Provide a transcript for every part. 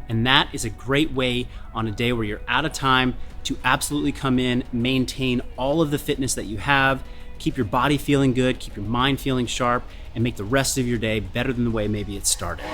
And that is a great way on a day where you're out of time to absolutely come in, maintain all of the fitness that you have, keep your body feeling good, keep your mind feeling sharp, and make the rest of your day better than the way maybe it started.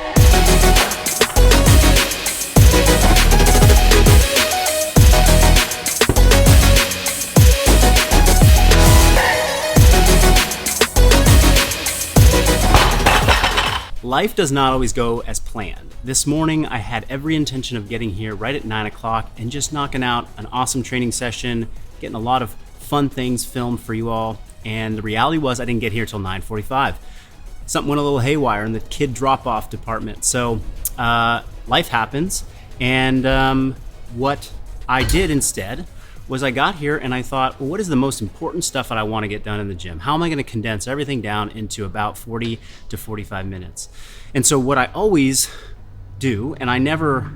Life does not always go as planned. This morning, I had every intention of getting here right at 9 o'clock and just knocking out an awesome training session, getting a lot of fun things filmed for you all. And the reality was I didn't get here till 9:45. Something went a little haywire in the kid drop-off department. So life happens. And what I did instead was I got here and I thought, well, what is the most important stuff that I want to get done in the gym? How am I going to condense everything down into about 40 to 45 minutes? And so what I always do, and I never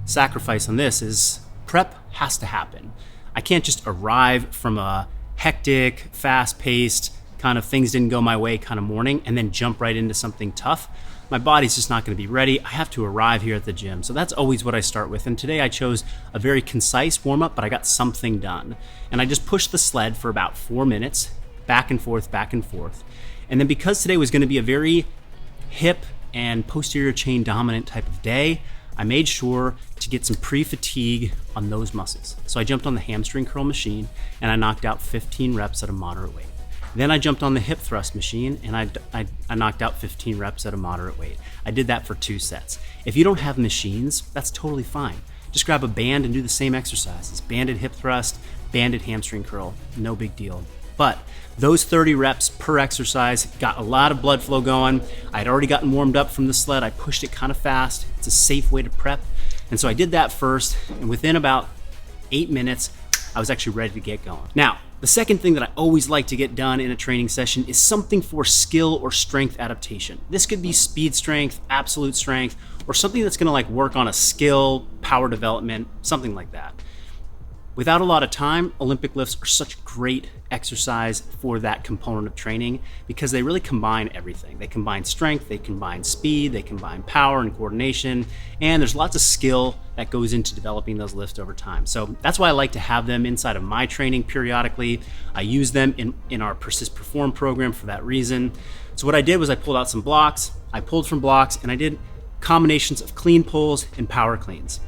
sacrifice on this, is prep has to happen. I can't just arrive from a hectic, fast-paced, kind of things didn't go my way kind of morning and then jump right into something tough. My body's just not going to be ready. I have to arrive here at the gym. So that's always what I start with. And today I chose a very concise warm-up, but I got something done. And I just pushed the sled for about 4 minutes, back and forth, back and forth. And then because today was going to be a very hip and posterior chain dominant type of day, I made sure to get some pre-fatigue on those muscles. So I jumped on the hamstring curl machine and I knocked out 15 reps at a moderate weight. Then I jumped on the hip thrust machine and I knocked out 15 reps at a moderate weight. I did that for 2 sets. If you don't have machines, that's totally fine. Just grab a band and do the same exercises. Banded hip thrust, banded hamstring curl, no big deal. But those 30 reps per exercise got a lot of blood flow going. I had already gotten warmed up from the sled. I pushed it kind of fast. It's a safe way to prep. And so I did that first, and within about 8 minutes, I was actually ready to get going. Now, the second thing that I always like to get done in a training session is something for skill or strength adaptation. This could be speed strength, absolute strength, or something that's gonna work on a skill, power development, something like that. Without a lot of time, Olympic lifts are such a great exercise for that component of training because they really combine everything. They combine strength, they combine speed, they combine power and coordination, and there's lots of skill that goes into developing those lifts over time. So that's why I like to have them inside of my training periodically. I use them in our Persist Perform program for that reason. So what I did was I pulled out some blocks, I pulled from blocks, and I did combinations of clean pulls and power cleans.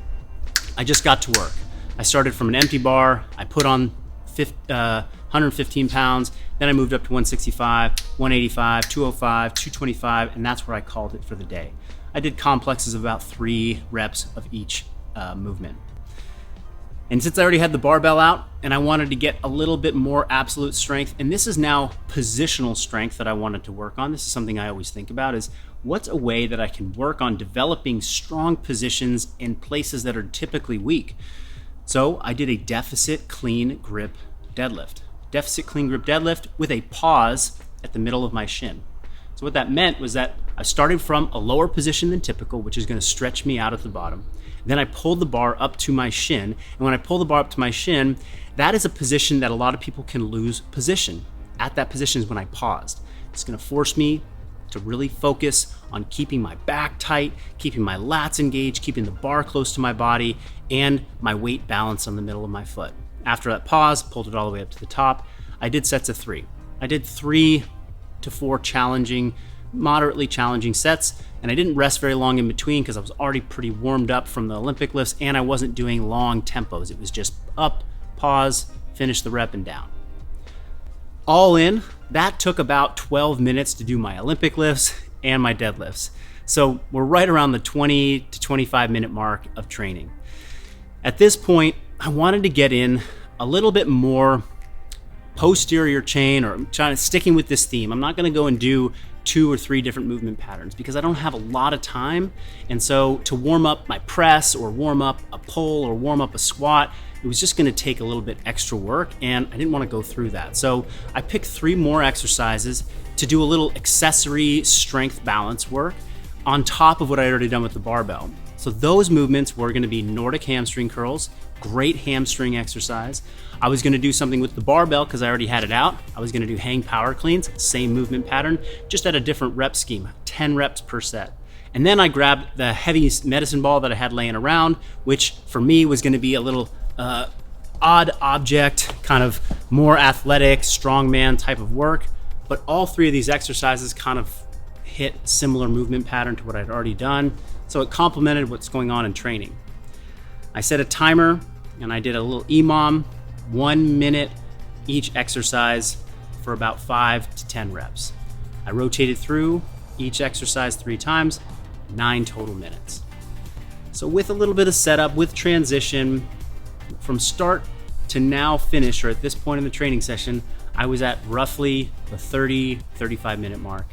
I just got to work. I started from an empty bar, I put on 115 pounds, then I moved up to 165, 185, 205, 225, and that's where I called it for the day. I did complexes of about 3 reps of each movement. And since I already had the barbell out and I wanted to get a little bit more absolute strength, and this is now positional strength that I wanted to work on. This is something I always think about is what's a way that I can work on developing strong positions in places that are typically weak. So I did a deficit clean grip deadlift. Deficit clean grip deadlift with a pause at the middle of my shin. So what that meant was that I started from a lower position than typical, which is going to stretch me out at the bottom. Then I pulled the bar up to my shin. And when I pull the bar up to my shin, that is a position that a lot of people can lose position. At that position is when I paused. It's going to force me to really focus on keeping my back tight, keeping my lats engaged, keeping the bar close to my body, and my weight balanced on the middle of my foot. After that pause, pulled it all the way up to the top. I did sets of 3. I did 3 to 4 challenging, moderately challenging sets, and I didn't rest very long in between because I was already pretty warmed up from the Olympic lifts, and I wasn't doing long tempos. It was just up, pause, finish the rep, and down. All in, that took about 12 minutes to do my Olympic lifts and my deadlifts. So we're right around the 20 to 25 minute mark of training. At this point, I wanted to get in a little bit more posterior chain, or sticking with this theme. I'm not going to go and do 2 or 3 different movement patterns because I don't have a lot of time. And so to warm up my press or warm up a pull or warm up a squat, it was just going to take a little bit extra work, and I didn't want to go through that. So I picked 3 more exercises to do a little accessory strength balance work on top of what I had already done with the barbell. So those movements were going to be Nordic hamstring curls, great hamstring exercise. I was going to do something with the barbell because I already had it out. I was going to do hang power cleans, same movement pattern, just at a different rep scheme, 10 reps per set. And then I grabbed the heavy medicine ball that I had laying around, which for me was going to be a little odd object, kind of more athletic, strongman type of work. But all three of these exercises kind of hit a similar movement pattern to what I'd already done. So it complemented what's going on in training. I set a timer and I did a little EMOM, 1 minute each exercise for about 5 to 10 reps. I rotated through each exercise 3 times, 9 total minutes. So with a little bit of setup, with transition, from start to now finish, or at this point in the training session, I was at roughly the 35 minute mark.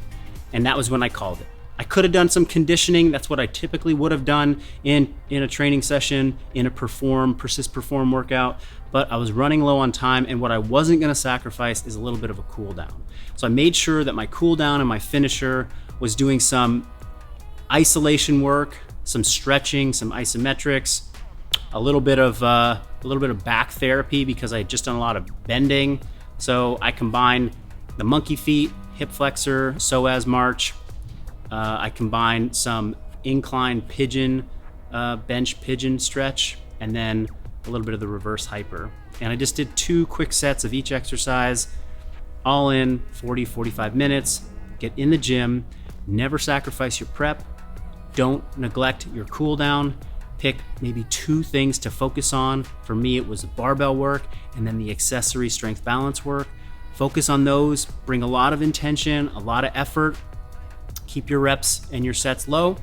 And that was when I called it. I could have done some conditioning. That's what I typically would have done in a training session, in a persist perform workout, but I was running low on time, and what I wasn't gonna sacrifice is a little bit of a cool down. So I made sure that my cool down and my finisher was doing some isolation work, some stretching, some isometrics, a little bit of back therapy because I had just done a lot of bending. So I combined the monkey feet, hip flexor, psoas march. I combined some incline pigeon, bench pigeon stretch, and then a little bit of the reverse hyper. And I just did 2 quick sets of each exercise, all in 40-45 minutes. Get in the gym, never sacrifice your prep, don't neglect your cool down. Pick maybe 2 things to focus on. For me, it was the barbell work and then the accessory strength balance work. Focus on those, bring a lot of intention, a lot of effort. Keep your reps and your sets low.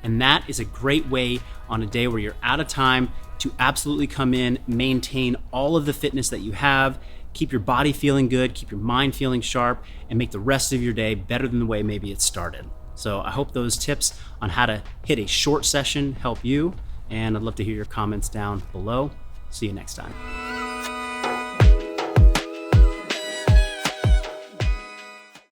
And that is a great way on a day where you're out of time to absolutely come in, maintain all of the fitness that you have, keep your body feeling good, keep your mind feeling sharp, and make the rest of your day better than the way maybe it started. So I hope those tips on how to hit a short session help you, and I'd love to hear your comments down below. See you next time.